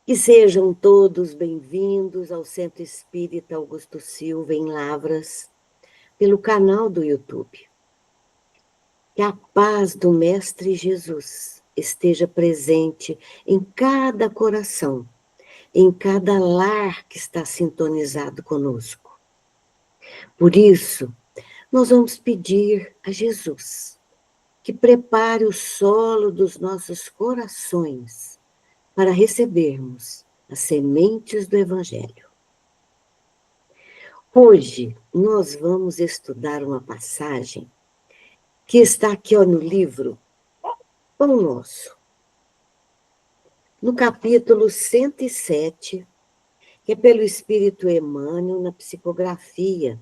E sejam todos bem-vindos ao Centro Espírita Augusto Silva, em Lavras, pelo canal do YouTube. Que a paz do Mestre Jesus esteja presente em cada coração, em cada lar que está sintonizado conosco. Por isso, nós vamos pedir a Jesus que prepare o solo dos nossos corações para recebermos as sementes do Evangelho. Hoje nós vamos estudar uma passagem que está aqui no livro Pão Nosso, no capítulo 107, que é pelo Espírito Emmanuel, na psicografia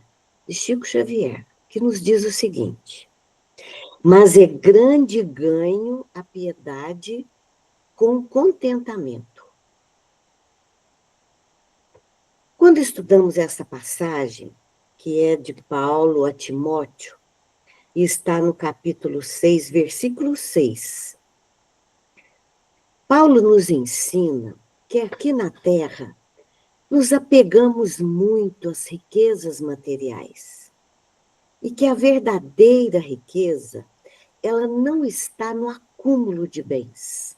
de Chico Xavier, que nos diz o seguinte: mas é grande ganho a piedade com contentamento. Quando estudamos essa passagem, que é de Paulo a Timóteo, e está no capítulo 6, versículo 6, Paulo nos ensina que aqui na Terra nos apegamos muito às riquezas materiais e que a verdadeira riqueza, ela não está no acúmulo de bens,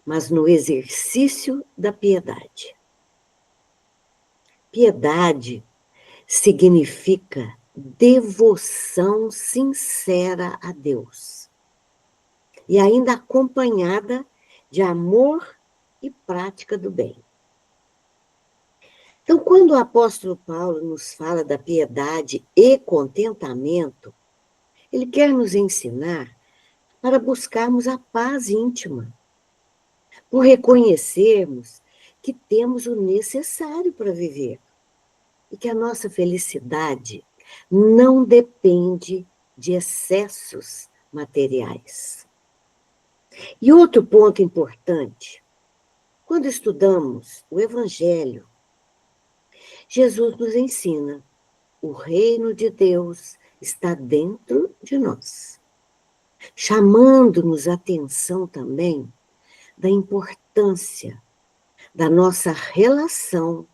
mas no exercício da piedade. Piedade significa devoção sincera a Deus, e ainda acompanhada de amor e prática do bem. Então, quando o apóstolo Paulo nos fala da piedade e contentamento, ele quer nos ensinar para buscarmos a paz íntima, por reconhecermos que temos o necessário para viver e que a nossa felicidade não depende de excessos materiais. E outro ponto importante, quando estudamos o Evangelho, Jesus nos ensina: o reino de Deus está dentro de nós, chamando-nos a atenção também da importância da nossa relação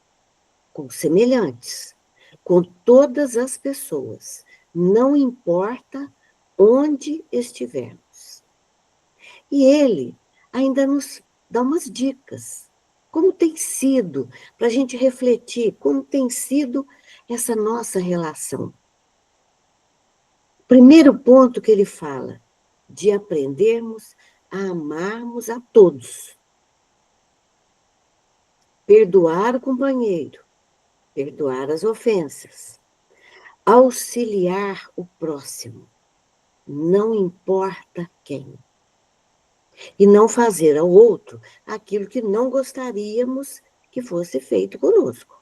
com semelhantes, com todas as pessoas, não importa onde estivermos. E ele ainda nos dá umas dicas. Como tem sido, para a gente refletir, como tem sido essa nossa relação. Primeiro ponto que ele fala, de aprendermos a amarmos a todos. Perdoar o companheiro, perdoar as ofensas, auxiliar o próximo, não importa quem. E não fazer ao outro aquilo que não gostaríamos que fosse feito conosco.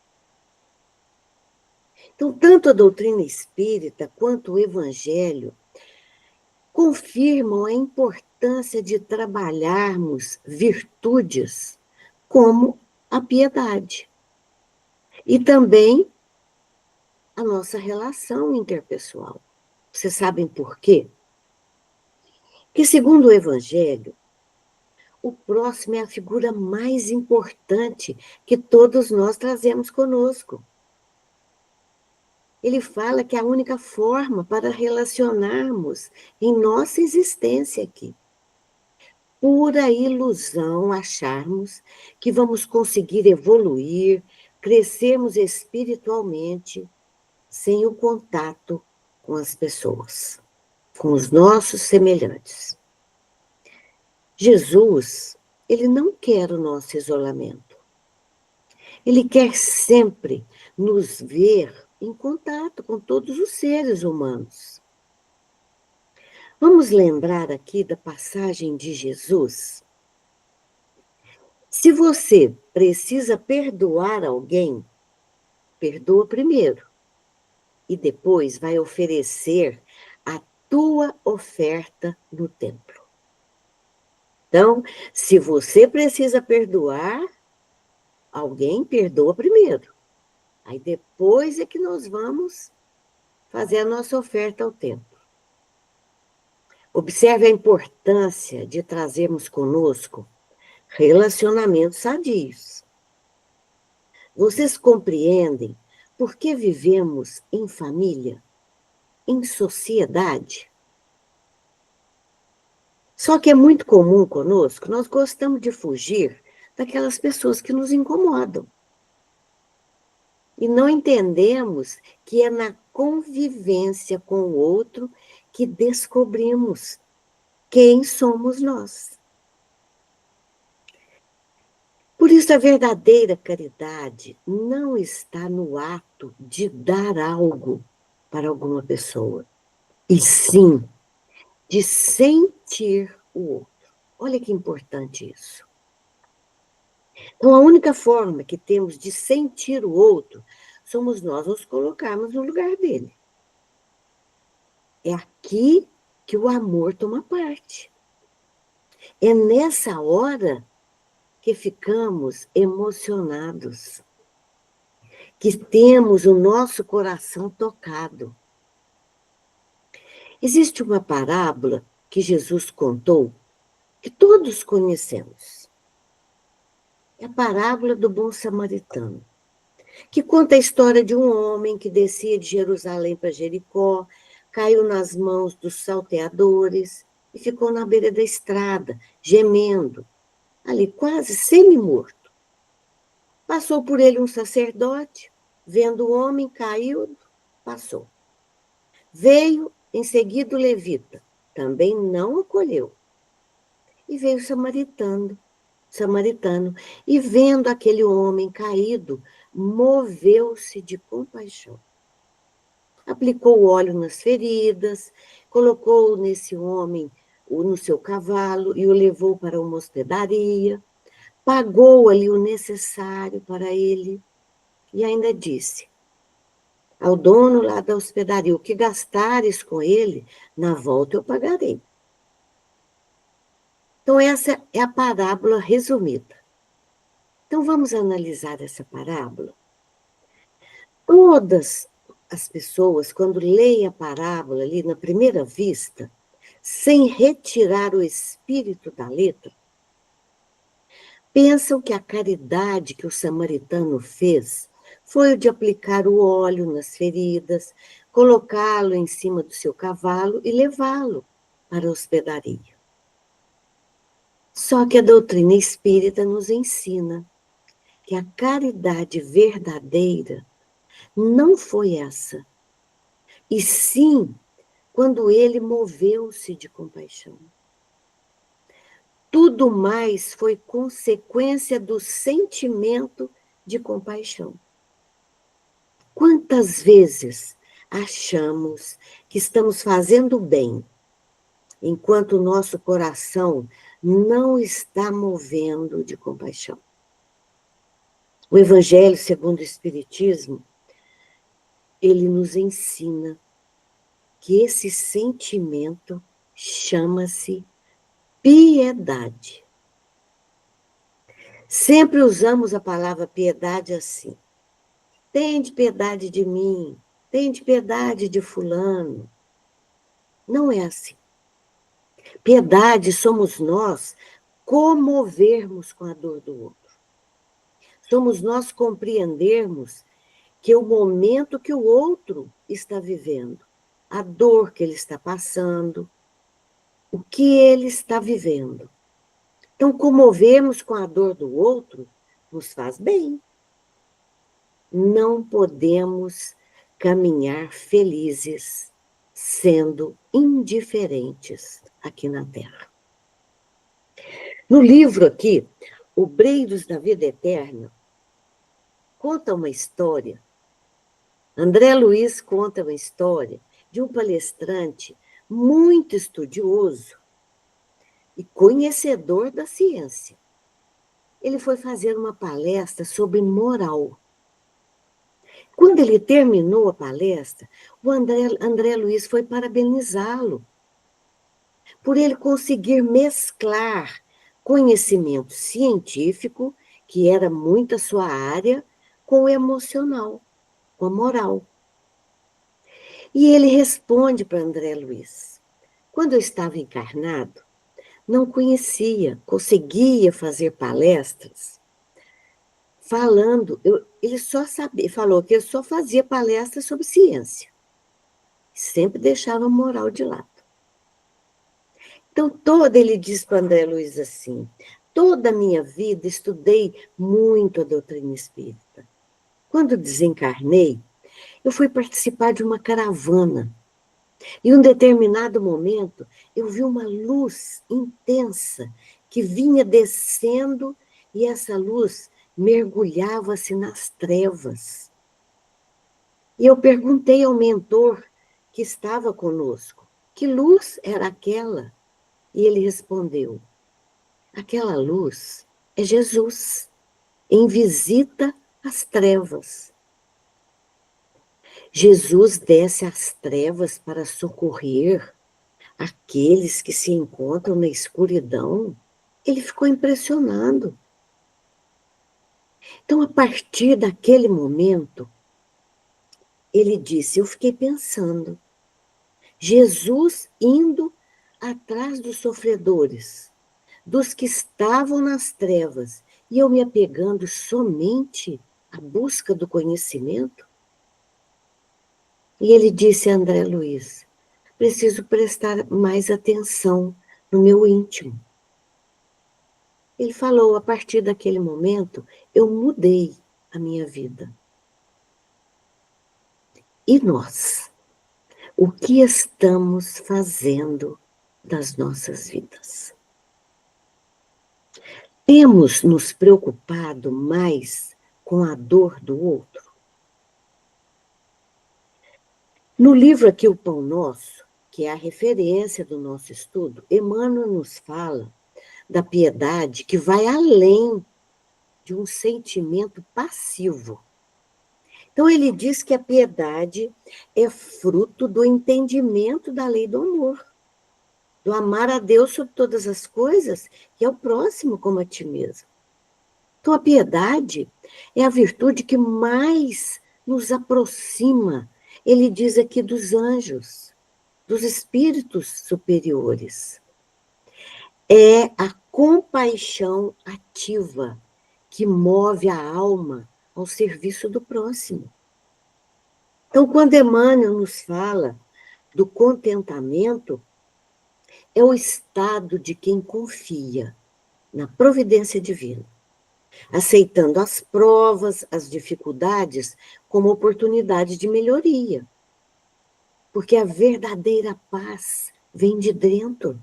Então, tanto a doutrina espírita quanto o Evangelho confirmam a importância de trabalharmos virtudes como a piedade. E também a nossa relação interpessoal. Vocês sabem por quê? Que, segundo o Evangelho, o próximo é a figura mais importante que todos nós trazemos conosco. Ele fala que é a única forma para relacionarmos em nossa existência aqui. Pura ilusão acharmos que vamos conseguir evoluir, crescermos espiritualmente, sem o contato com as pessoas, com os nossos semelhantes. Jesus, ele não quer o nosso isolamento. Ele quer sempre nos ver em contato com todos os seres humanos. Vamos lembrar aqui da passagem de Jesus? Se você precisa perdoar alguém, perdoa primeiro. E depois vai oferecer a tua oferta no templo. Então, se você precisa perdoar alguém, perdoa primeiro. Aí depois é que nós vamos fazer a nossa oferta ao templo. Observe a importância de trazermos conosco relacionamentos sadios. Vocês compreendem por que vivemos em família, em sociedade? Só que é muito comum conosco, nós gostamos de fugir daquelas pessoas que nos incomodam. E não entendemos que é na convivência com o outro que descobrimos quem somos nós. Por isso, a verdadeira caridade não está no ato de dar algo para alguma pessoa, e sim de sentir o outro. Olha que importante isso. Então, a única forma que temos de sentir o outro somos nós nos colocarmos no lugar dele. É aqui que o amor toma parte. É nessa hora que ficamos emocionados, que temos o nosso coração tocado. Existe uma parábola que Jesus contou, que todos conhecemos. É a parábola do bom samaritano, que conta a história de um homem que descia de Jerusalém para Jericó, caiu nas mãos dos salteadores e ficou na beira da estrada, gemendo, ali quase semi-morto. Passou por ele um sacerdote, vendo o homem caído, passou. Veio em seguida o levita, também não acolheu. E veio o samaritano, e vendo aquele homem caído, moveu-se de compaixão. Aplicou óleo nas feridas, colocou nesse homem no seu cavalo e o levou para uma hospedaria, pagou ali o necessário para ele e ainda disse ao dono lá da hospedaria: o que gastares com ele, na volta eu pagarei. Então, essa é a parábola resumida. Então, vamos analisar essa parábola. Todas as pessoas, quando leem a parábola ali na primeira vista, sem retirar o espírito da letra, pensam que a caridade que o samaritano fez foi o de aplicar o óleo nas feridas, colocá-lo em cima do seu cavalo e levá-lo para a hospedaria. Só que a doutrina espírita nos ensina que a caridade verdadeira não foi essa, e sim quando ele moveu-se de compaixão. Tudo mais foi consequência do sentimento de compaixão. Quantas vezes achamos que estamos fazendo bem, enquanto o nosso coração não está movendo de compaixão? O Evangelho segundo o Espiritismo, ele nos ensina que esse sentimento chama-se piedade. Sempre usamos a palavra piedade assim: tende piedade de mim, tende piedade de fulano. Não é assim. Piedade somos nós comovermos com a dor do outro. Somos nós compreendermos que o momento que o outro está vivendo, a dor que ele está passando, o que ele está vivendo. Então, comovermos com a dor do outro nos faz bem. Não podemos caminhar felizes sendo indiferentes aqui na Terra. No livro aqui, Obreiros da Vida Eterna, conta uma história. André Luiz conta uma história de um palestrante muito estudioso e conhecedor da ciência. Ele foi fazer uma palestra sobre moral. Quando ele terminou a palestra, o André Luiz foi parabenizá-lo por ele conseguir mesclar conhecimento científico, que era muito a sua área, com o emocional, com a moral. E ele responde para André Luiz: quando eu estava encarnado, não conhecia, conseguia fazer palestras falando, ele só sabia, falou que ele só fazia palestras sobre ciência. Sempre deixava a moral de lado. Então, ele diz para André Luiz assim, toda a minha vida estudei muito a doutrina espírita. Quando desencarnei, eu fui participar de uma caravana. Em um determinado momento, eu vi uma luz intensa que vinha descendo e essa luz mergulhava-se nas trevas. E eu perguntei ao mentor que estava conosco, que luz era aquela? E ele respondeu, aquela luz é Jesus, em visita às trevas. Jesus desce às trevas para socorrer aqueles que se encontram na escuridão. Ele ficou impressionado. Então, a partir daquele momento, ele disse, eu fiquei pensando, Jesus indo atrás dos sofredores, dos que estavam nas trevas, e eu me apegando somente à busca do conhecimento? E ele disse a André Luiz, preciso prestar mais atenção no meu íntimo. Ele falou, a partir daquele momento, eu mudei a minha vida. E nós? O que estamos fazendo das nossas vidas? Temos nos preocupado mais com a dor do outro? No livro aqui, O Pão Nosso, que é a referência do nosso estudo, Emmanuel nos fala da piedade que vai além de um sentimento passivo. Então, ele diz que a piedade é fruto do entendimento da lei do amor, do amar a Deus sobre todas as coisas e ao próximo como a ti mesmo. Então, a piedade é a virtude que mais nos aproxima, ele diz aqui, dos anjos, dos espíritos superiores. É a compaixão ativa que move a alma ao serviço do próximo. Então, quando Emmanuel nos fala do contentamento, é o estado de quem confia na providência divina, aceitando as provas, as dificuldades como oportunidade de melhoria. Porque a verdadeira paz vem de dentro,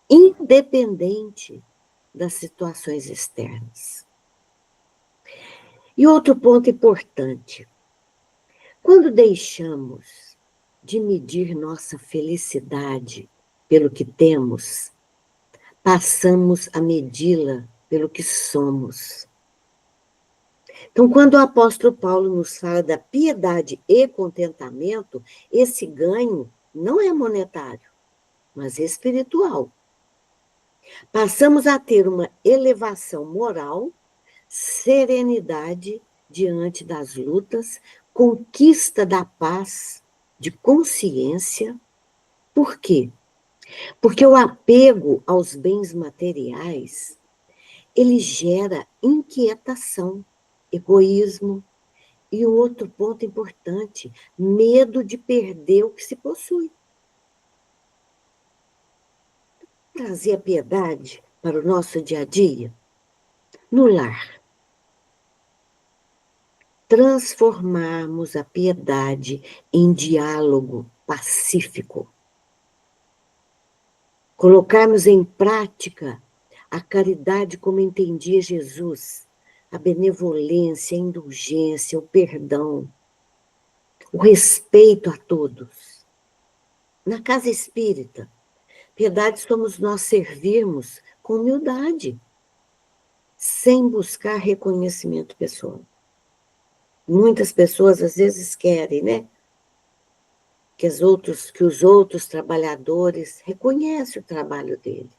independente das situações externas. E outro ponto importante, quando deixamos de medir nossa felicidade pelo que temos, passamos a medi-la pelo que somos. Então, quando o apóstolo Paulo nos fala da piedade e contentamento, esse ganho não é monetário, mas espiritual. Passamos a ter uma elevação moral, serenidade diante das lutas, conquista da paz, de consciência. Por quê? Porque o apego aos bens materiais, ele gera inquietação, egoísmo e outro ponto importante, medo de perder o que se possui. Trazer a piedade para o nosso dia a dia, no lar. Transformarmos a piedade em diálogo pacífico. Colocarmos em prática a caridade como entendia Jesus, a benevolência, a indulgência, o perdão, o respeito a todos. Na casa espírita, piedade somos nós servirmos com humildade, sem buscar reconhecimento pessoal. Muitas pessoas às vezes querem, né? Que os outros trabalhadores reconheçam o trabalho dele.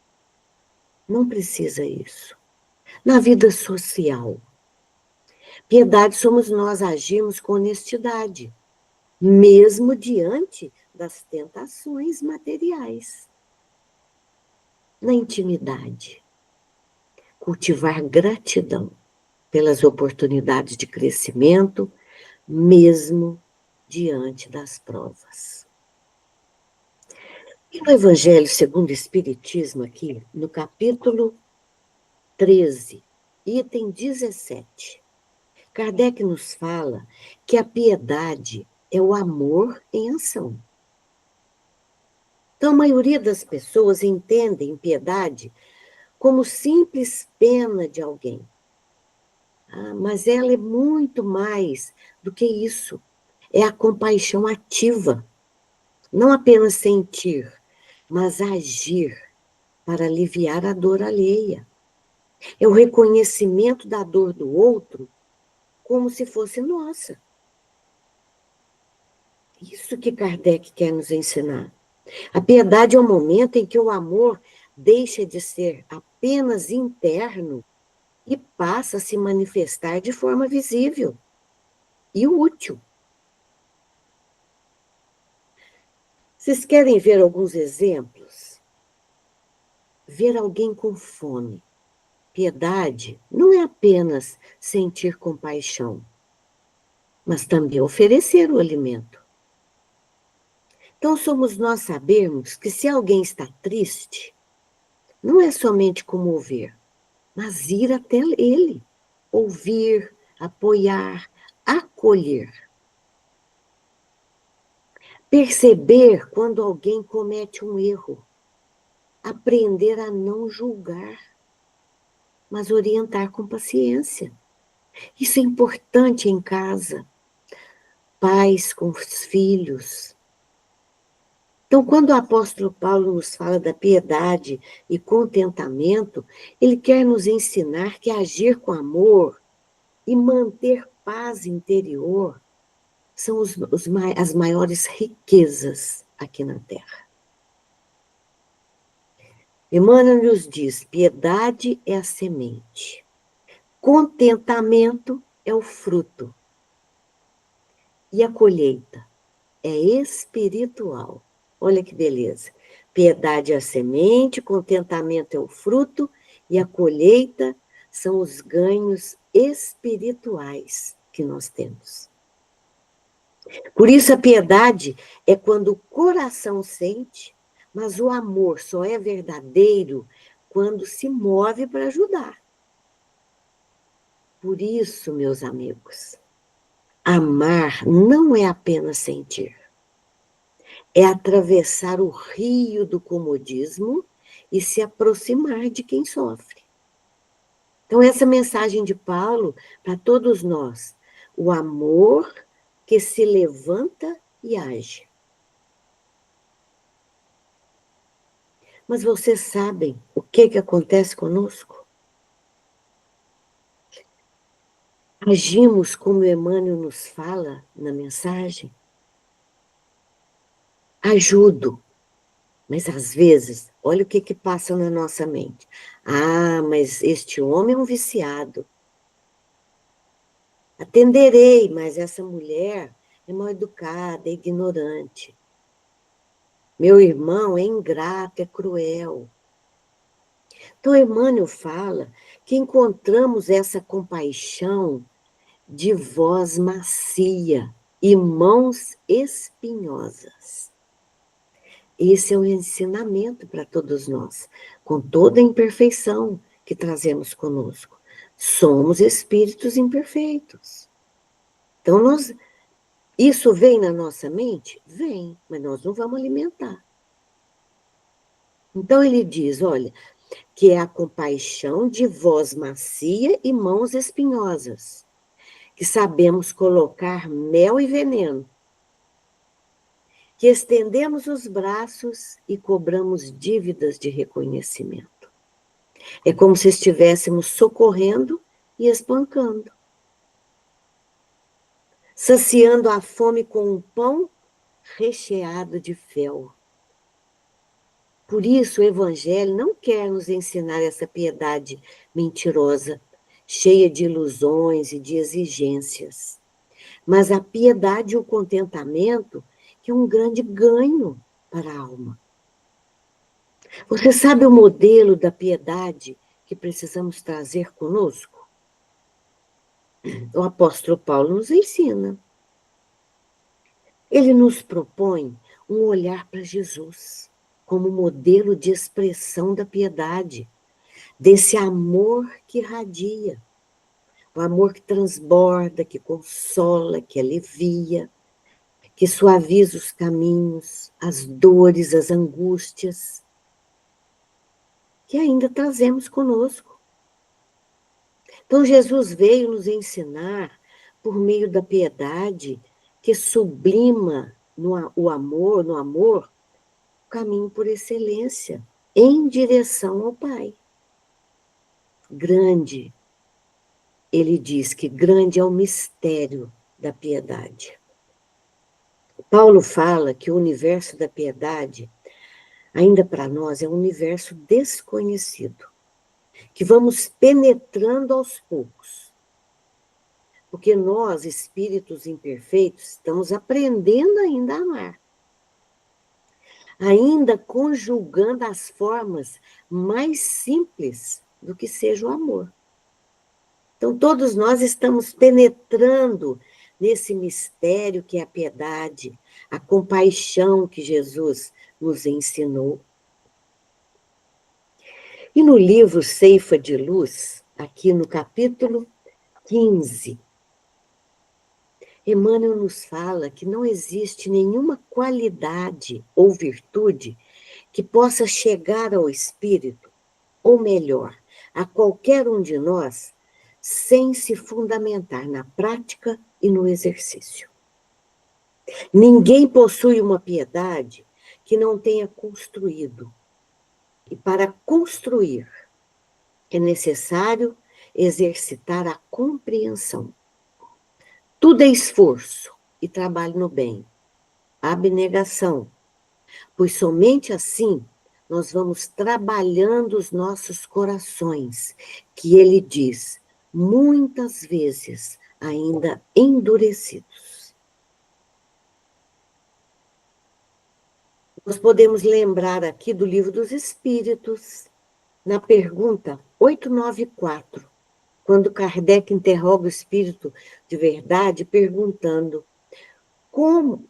Não precisa isso. Na vida social, piedade somos nós agirmos com honestidade, mesmo diante das tentações materiais. na intimidade, cultivar gratidão pelas oportunidades de crescimento, mesmo diante das provas. E no Evangelho segundo o Espiritismo, aqui, no capítulo 13, item 17, Kardec nos fala que a piedade é o amor em ação. Então, a maioria das pessoas entendem piedade como simples pena de alguém. Mas ela é muito mais do que isso. É a compaixão ativa. Não apenas sentir, mas agir para aliviar a dor alheia. É o reconhecimento da dor do outro como se fosse nossa. Isso que Kardec quer nos ensinar. A piedade é o momento em que o amor deixa de ser apenas interno e passa a se manifestar de forma visível e útil. Vocês querem ver alguns exemplos? Ver alguém com fome. Piedade não é apenas sentir compaixão, mas também oferecer o alimento. Então, somos nós sabermos que se alguém está triste, não é somente comover, mas ir até ele, ouvir, apoiar, acolher. Perceber quando alguém comete um erro, aprender a não julgar, mas orientar com paciência. Isso é importante em casa, pais com os filhos. Então, quando o apóstolo Paulo nos fala da piedade e contentamento, ele quer nos ensinar que agir com amor e manter paz interior são as maiores riquezas aqui na Terra. Emmanuel nos diz, piedade é a semente, contentamento é o fruto e a colheita é espiritual. Olha que beleza. Piedade é a semente, contentamento é o fruto e a colheita são os ganhos espirituais que nós temos. Por isso a piedade é quando o coração sente, mas o amor só é verdadeiro quando se move para ajudar. Por isso, meus amigos, amar não é apenas sentir. É atravessar o rio do comodismo e se aproximar de quem sofre. Então, essa mensagem de Paulo para todos nós, o amor que se levanta e age. Mas vocês sabem o que acontece conosco? Agimos como Emmanuel nos fala na mensagem? Ajudo. Mas às vezes, olha o que passa na nossa mente. Mas este homem é um viciado. Atenderei, mas essa mulher é mal educada, é ignorante. Meu irmão é ingrato, é cruel. Então, Emmanuel fala que encontramos essa compaixão de voz macia e mãos espinhosas. Esse é o ensinamento para todos nós, com toda a imperfeição que trazemos conosco. Somos espíritos imperfeitos. Então, isso vem na nossa mente? Vem, mas nós não vamos alimentar. Então, ele diz, olha, que é a compaixão de voz macia e mãos espinhosas, que sabemos colocar mel e veneno, que estendemos os braços e cobramos dívidas de reconhecimento. É como se estivéssemos socorrendo e espancando, saciando a fome com um pão recheado de fel. Por isso o Evangelho não quer nos ensinar essa piedade mentirosa, cheia de ilusões e de exigências, mas a piedade e o contentamento que é um grande ganho para a alma. Você sabe o modelo da piedade que precisamos trazer conosco? O apóstolo Paulo nos ensina. Ele nos propõe um olhar para Jesus como modelo de expressão da piedade, desse amor que irradia, o amor que transborda, que consola, que alivia, que suaviza os caminhos, as dores, as angústias, que ainda trazemos conosco. Então, Jesus veio nos ensinar, por meio da piedade, que sublima no amor, o caminho por excelência, em direção ao Pai. Grande, ele diz que grande é o mistério da piedade. Paulo fala que o universo da piedade, ainda para nós, é um universo desconhecido, que vamos penetrando aos poucos. Porque nós, espíritos imperfeitos, estamos aprendendo ainda a amar. Ainda conjugando as formas mais simples do que seja o amor. Então, todos nós estamos penetrando nesse mistério que é a piedade, a compaixão que Jesus nos ensinou. E no livro Ceifa de Luz, aqui no capítulo 15, Emmanuel nos fala que não existe nenhuma qualidade ou virtude que possa chegar ao espírito, ou melhor, a qualquer um de nós, sem se fundamentar na prática e no exercício. Ninguém possui uma piedade que não tenha construído. E para construir, é necessário exercitar a compreensão. Tudo é esforço e trabalho no bem. Abnegação, pois somente assim nós vamos trabalhando os nossos corações, que ele diz, muitas vezes ainda endurecidos. Nós podemos lembrar aqui do Livro dos Espíritos, na pergunta 894, quando Kardec interroga o espírito de verdade, perguntando como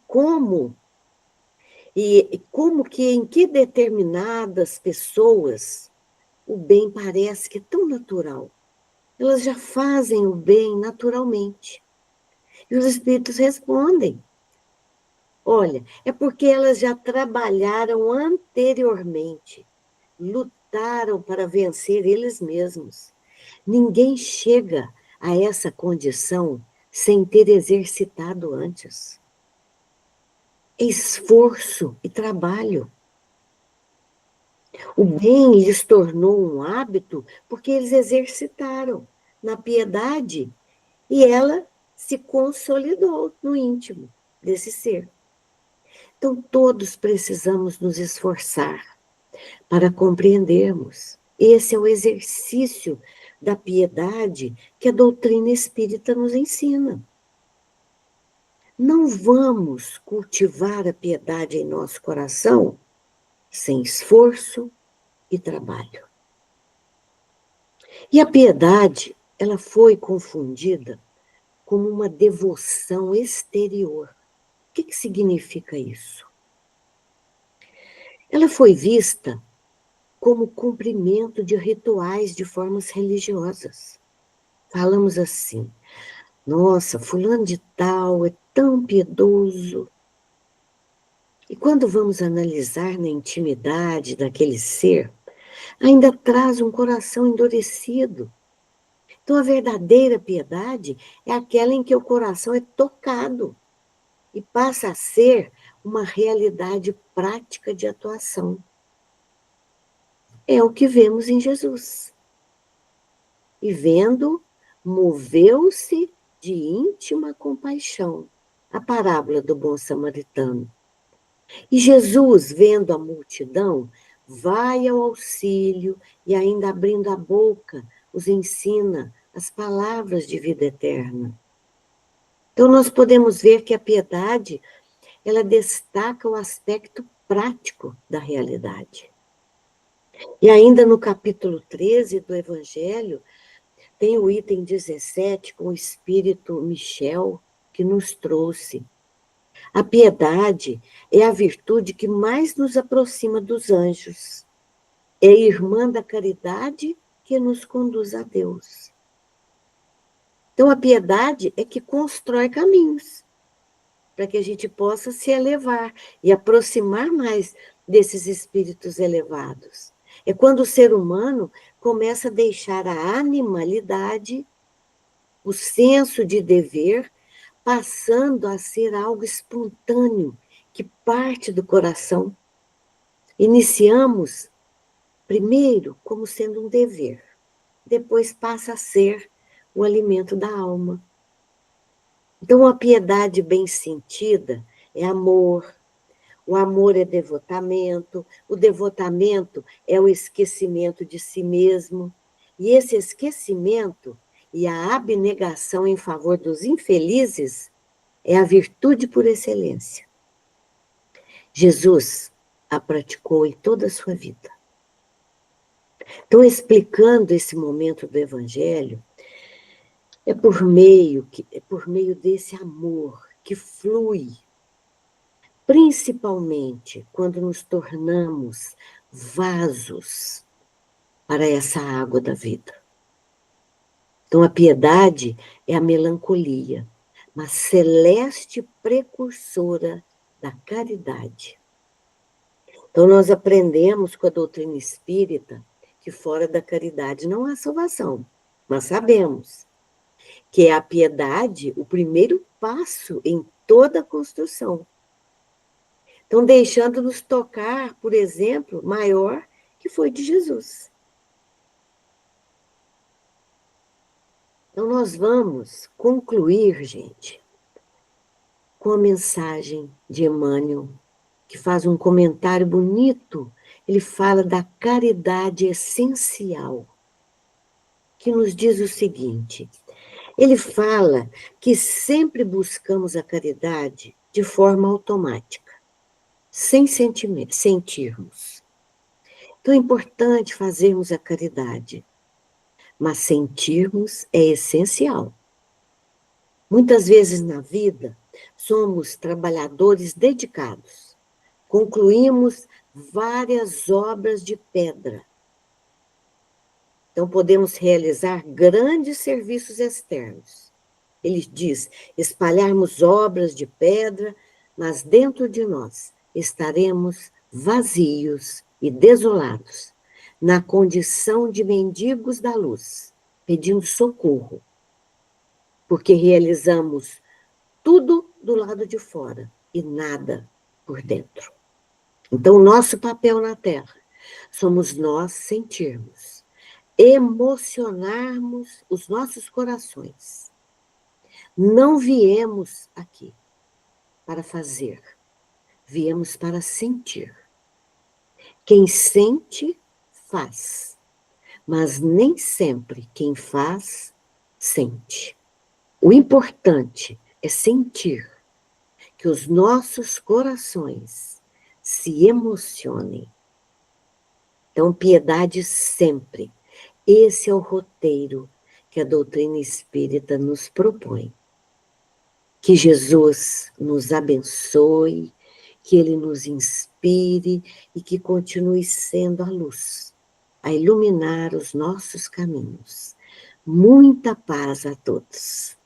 que em que determinadas pessoas o bem parece que é tão natural. Elas já fazem o bem naturalmente. E os espíritos respondem: olha, é porque elas já trabalharam anteriormente, lutaram para vencer eles mesmos. Ninguém chega a essa condição sem ter exercitado antes. Esforço e trabalho. O bem lhes tornou um hábito porque eles exercitaram na piedade e ela se consolidou no íntimo desse ser. Então, todos precisamos nos esforçar para compreendermos. Esse é o exercício da piedade que a doutrina espírita nos ensina. Não vamos cultivar a piedade em nosso coração sem esforço e trabalho. E a piedade, ela foi confundida como uma devoção exterior. O que significa isso? Ela foi vista como cumprimento de rituais de formas religiosas. Falamos assim: nossa, fulano de tal é tão piedoso. E quando vamos analisar na intimidade daquele ser, ainda traz um coração endurecido. Então, a verdadeira piedade é aquela em que o coração é tocado e passa a ser uma realidade prática de atuação. É o que vemos em Jesus. E vendo, moveu-se de íntima compaixão. A parábola do bom samaritano. E Jesus, vendo a multidão, vai ao auxílio e ainda abrindo a boca, os ensina as palavras de vida eterna. Então nós podemos ver que a piedade, ela destaca o aspecto prático da realidade. E ainda no capítulo 13 do Evangelho, tem o item 17 com o Espírito Michel, que nos trouxe. A piedade é a virtude que mais nos aproxima dos anjos. É a irmã da caridade que nos conduz a Deus. Então, a piedade é que constrói caminhos para que a gente possa se elevar e aproximar mais desses espíritos elevados. É quando o ser humano começa a deixar a animalidade, o senso de dever, passando a ser algo espontâneo, que parte do coração. Iniciamos, primeiro, como sendo um dever, depois passa a ser o alimento da alma. Então, a piedade bem sentida é amor, o amor é devotamento, o devotamento é o esquecimento de si mesmo, e esse esquecimento e a abnegação em favor dos infelizes é a virtude por excelência. Jesus a praticou em toda a sua vida. Então, explicando esse momento do Evangelho, é por meio desse amor que flui, principalmente quando nos tornamos vasos para essa água da vida. Então, a piedade é a melancolia, uma celeste precursora da caridade. Então, nós aprendemos com a doutrina espírita que fora da caridade não há salvação. Nós sabemos que é a piedade o primeiro passo em toda a construção. Então, deixando-nos tocar, por exemplo, maior que foi de Jesus. Então, nós vamos concluir, gente, com a mensagem de Emmanuel, que faz um comentário bonito. Ele fala da caridade essencial, que nos diz o seguinte: ele fala que sempre buscamos a caridade de forma automática, sem sentirmos. Então é importante fazermos a caridade, mas sentirmos é essencial. Muitas vezes na vida, somos trabalhadores dedicados, concluímos várias obras de pedra. Então, podemos realizar grandes serviços externos. Ele diz, espalharmos obras de pedra, mas dentro de nós estaremos vazios e desolados, na condição de mendigos da luz, pedindo socorro, porque realizamos tudo do lado de fora e nada por dentro. Então, nosso papel na Terra somos nós sentirmos, emocionarmos os nossos corações. Não viemos aqui para fazer, viemos para sentir. Quem sente, faz, mas nem sempre quem faz, sente. O importante é sentir, que os nossos corações se emocionem. Então, piedade sempre. Esse é o roteiro que a doutrina espírita nos propõe. Que Jesus nos abençoe, que Ele nos inspire e que continue sendo a luz, a iluminar os nossos caminhos. Muita paz a todos.